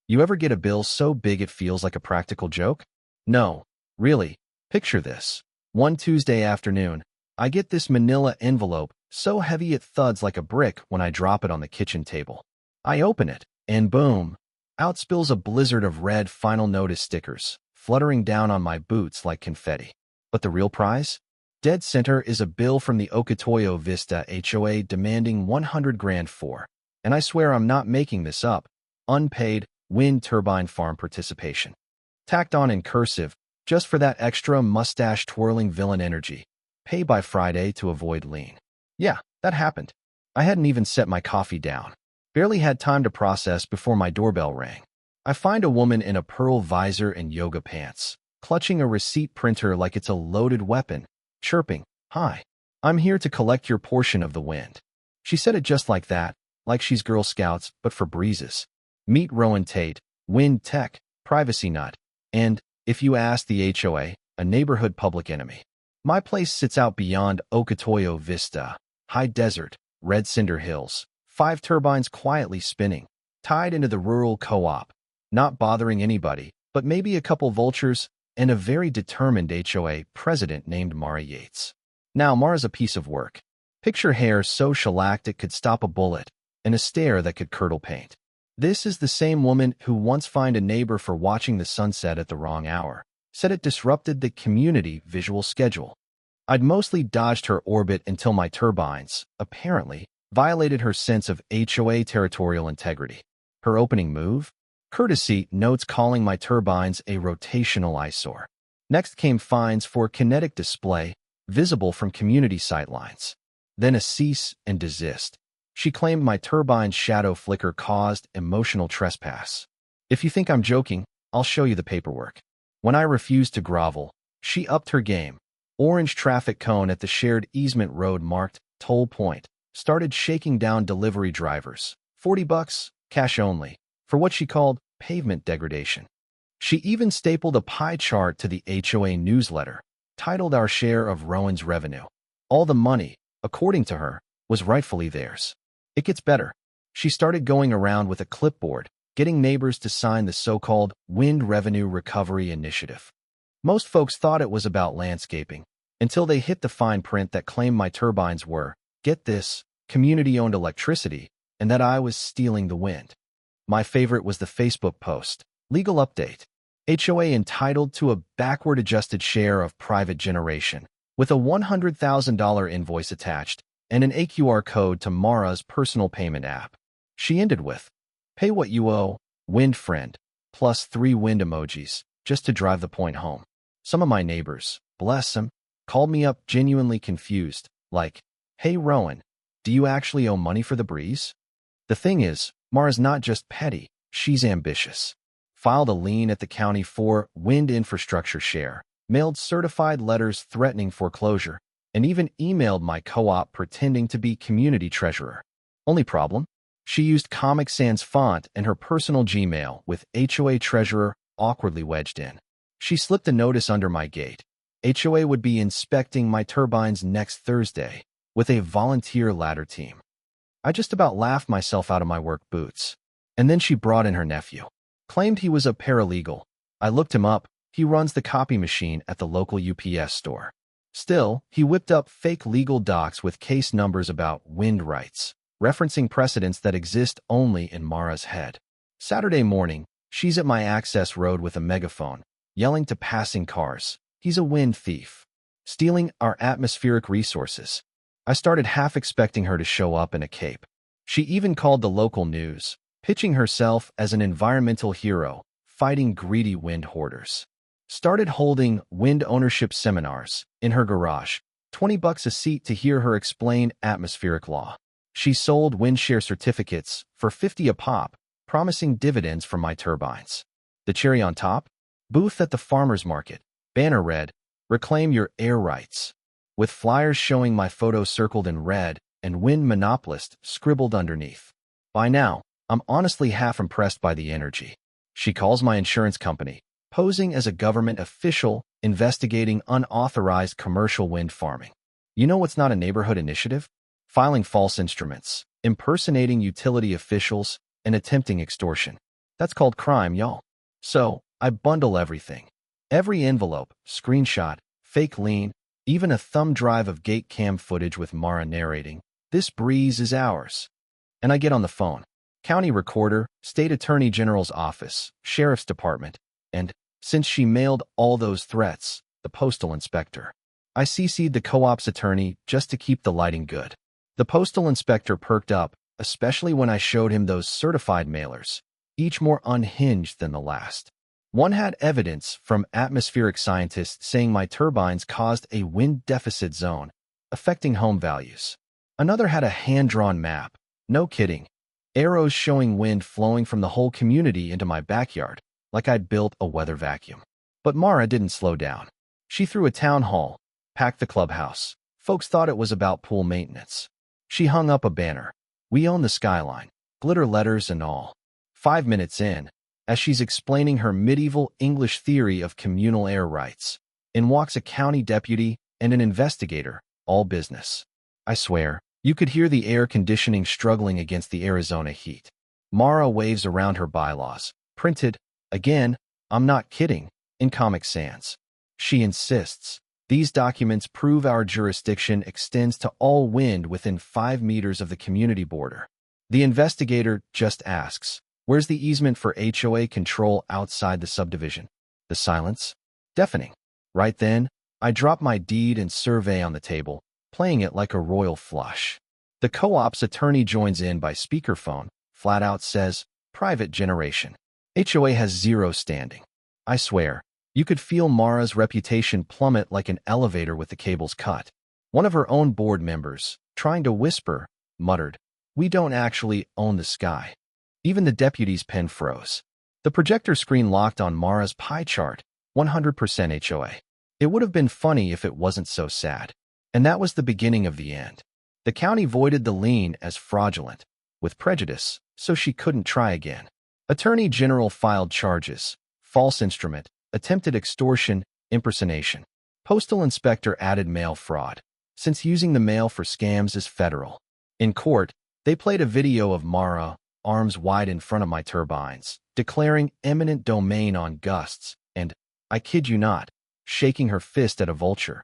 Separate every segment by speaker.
Speaker 1: You ever get a bill so big it feels like a practical joke? No, really. Picture this. One Tuesday afternoon, I get this manila envelope so heavy it thuds like a brick when I drop it on the kitchen table. I open it, and boom, out spills a blizzard of red Final Notice stickers, fluttering down on my boots like confetti. But the real prize? Dead center is a bill from the Ocotoyo Vista HOA demanding 100 grand for, and I swear I'm not making this up, unpaid wind turbine farm participation. Tacked on in cursive, just for that extra mustache-twirling villain energy. Pay by Friday to avoid lien. Yeah, that happened. I hadn't even set my coffee down. Barely had time to process before my doorbell rang. I find a woman in a pearl visor and yoga pants, clutching a receipt printer like it's a loaded weapon, chirping, "Hi, I'm here to collect your portion of the wind." She said it just like that, like she's Girl Scouts, but for breezes. Meet Rowan Tate, wind tech, privacy nut, and, if you ask the HOA, a neighborhood public enemy. My place sits out beyond Ocotoyo Vista, high desert, red cinder hills, 5 turbines quietly spinning, tied into the rural co-op, not bothering anybody, but maybe a couple vultures and a very determined HOA president named Mara Yates. Now, Mara's a piece of work. Picture hair so shellacked it could stop a bullet, and a stare that could curdle paint. This is the same woman who once fined a neighbor for watching the sunset at the wrong hour, said it disrupted the community visual schedule. I'd mostly dodged her orbit until my turbines, apparently, violated her sense of HOA territorial integrity. Her opening move? Courtesy notes calling my turbines a rotational eyesore. Next came fines for kinetic display, visible from community sightlines. Then a cease and desist. She claimed my turbine's shadow flicker caused emotional trespass. If you think I'm joking, I'll show you the paperwork. When I refused to grovel, she upped her game. Orange traffic cone at the shared easement road marked toll point. Started shaking down delivery drivers. $40, cash only, for what she called pavement degradation. She even stapled a pie chart to the HOA newsletter, titled Our Share of Rowan's Revenue. All the money, according to her, was rightfully theirs. It gets better. She started going around with a clipboard, getting neighbors to sign the so-called Wind Revenue Recovery Initiative. Most folks thought it was about landscaping, until they hit the fine print that claimed my turbines were, get this, community-owned electricity, and that I was stealing the wind. My favorite was the Facebook post, Legal Update. HOA entitled to a backward-adjusted share of private generation, with a $100,000 invoice attached, and an AQR code to Mara's personal payment app. She ended with, "Pay what you owe, wind friend," plus 3 wind emojis, just to drive the point home. Some of my neighbors, bless them, called me up genuinely confused, like, "Hey Rowan, do you actually owe money for the breeze?" The thing is, Mara's not just petty, she's ambitious. Filed a lien at the county for wind infrastructure share, mailed certified letters threatening foreclosure, and even emailed my co-op pretending to be community treasurer. Only problem? She used Comic Sans font and her personal Gmail with HOA treasurer awkwardly wedged in. She slipped a notice under my gate. HOA would be inspecting my turbines next Thursday with a volunteer ladder team. I just about laughed myself out of my work boots. And then she brought in her nephew. Claimed he was a paralegal. I looked him up. He runs the copy machine at the local UPS store. Still, he whipped up fake legal docs with case numbers about wind rights, referencing precedents that exist only in Mara's head. Saturday morning, she's at my access road with a megaphone, yelling to passing cars, "He's a wind thief, stealing our atmospheric resources." I started half expecting her to show up in a cape. She even called the local news, pitching herself as an environmental hero, fighting greedy wind hoarders. Started holding wind ownership seminars in her garage, $20 a seat to hear her explain atmospheric law. She sold windshare certificates for $50 a pop, promising dividends from my turbines. The cherry on top? Booth at the farmer's market. Banner read, "Reclaim your air rights," with flyers showing my photo circled in red and "Wind Monopolist" scribbled underneath. By now, I'm honestly half impressed by the energy. She calls my insurance company, posing as a government official investigating unauthorized commercial wind farming. You know what's not a neighborhood initiative? Filing false instruments, impersonating utility officials, and attempting extortion. That's called crime, y'all. So, I bundle everything. Every envelope, screenshot, fake lien, even a thumb drive of gate cam footage with Mara narrating, "This breeze is ours." And I get on the phone. County recorder, state attorney general's office, sheriff's department, and, since she mailed all those threats, the postal inspector. I CC'd the co-op's attorney just to keep the lighting good. The postal inspector perked up, especially when I showed him those certified mailers, each more unhinged than the last. One had evidence from atmospheric scientists saying my turbines caused a wind deficit zone, affecting home values. Another had a hand-drawn map, no kidding, arrows showing wind flowing from the whole community into my backyard, like I'd built a weather vacuum. But Mara didn't slow down. She threw a town hall, packed the clubhouse. Folks thought it was about pool maintenance. She hung up a banner. "We own the skyline," glitter letters and all. 5 minutes in, as she's explaining her medieval English theory of communal air rights, in walks a county deputy and an investigator, all business. I swear, you could hear the air conditioning struggling against the Arizona heat. Mara waves around her bylaws, printed, again, I'm not kidding, in Comic Sans. She insists, "These documents prove our jurisdiction extends to all wind within 5 meters of the community border." The investigator just asks, "Where's the easement for HOA control outside the subdivision?" The silence? Deafening. Right then, I drop my deed and survey on the table, playing it like a royal flush. The co-op's attorney joins in by speakerphone, flat out says, "Private generation. HOA has zero standing." I swear, you could feel Mara's reputation plummet like an elevator with the cables cut. One of her own board members, trying to whisper, muttered, "We don't actually own the sky." Even the deputy's pen froze. The projector screen locked on Mara's pie chart, 100% HOA. It would have been funny if it wasn't so sad. And that was the beginning of the end. The county voided the lien as fraudulent, with prejudice, so she couldn't try again. Attorney General filed charges: false instrument, attempted extortion, impersonation. Postal inspector added mail fraud, since using the mail for scams is federal. In court, they played a video of Mara, arms wide in front of my turbines, declaring eminent domain on gusts, and, I kid you not, shaking her fist at a vulture.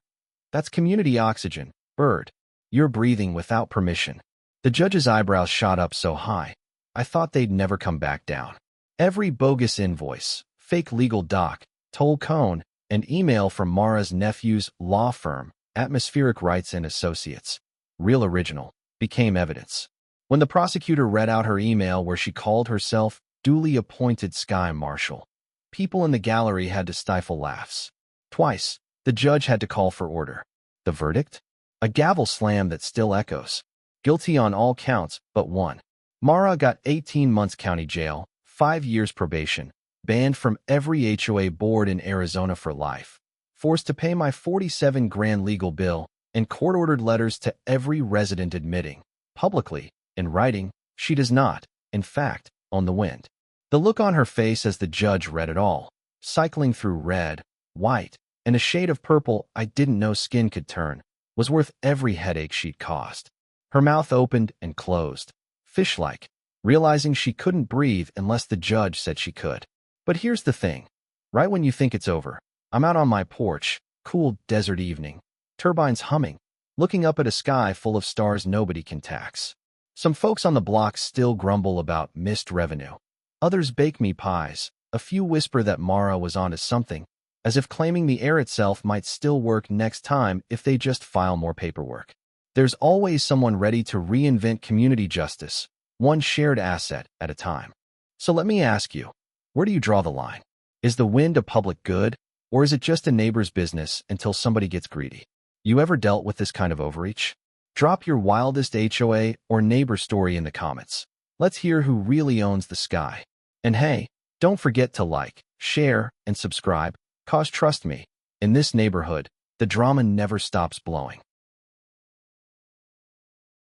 Speaker 1: That's community oxygen, bird. You're breathing without permission. The judge's eyebrows shot up so high, I thought they'd never come back down. Every bogus invoice, fake legal doc, toll cone, and email from Mara's nephew's law firm, Atmospheric Rights and Associates, real original, became evidence. When the prosecutor read out her email where she called herself duly appointed Sky Marshal, people in the gallery had to stifle laughs. Twice, the judge had to call for order. The verdict? A gavel slam that still echoes. Guilty on all counts but one. Mara got 18 months county jail, 5 years probation, banned from every HOA board in Arizona for life, forced to pay my 47 grand legal bill, and court-ordered letters to every resident admitting, publicly, in writing, she does not, in fact, own the wind. The look on her face as the judge read it all, cycling through red, white, and a shade of purple I didn't know skin could turn, was worth every headache she'd caused. Her mouth opened and closed, fish-like, realizing she couldn't breathe unless the judge said she could. But here's the thing. Right when you think it's over, I'm out on my porch, cool desert evening, turbines humming, looking up at a sky full of stars nobody can tax. Some folks on the block still grumble about missed revenue. Others bake me pies. A few whisper that Mara was onto something, as if claiming the air itself might still work next time if they just file more paperwork. There's always someone ready to reinvent community justice, one shared asset at a time. So let me ask you, where do you draw the line? Is the wind a public good, or is it just a neighbor's business until somebody gets greedy? You ever dealt with this kind of overreach? Drop your wildest HOA or neighbor story in the comments. Let's hear who really owns the sky. And hey, don't forget to like, share, and subscribe, cause trust me, in this neighborhood, the drama never stops blowing.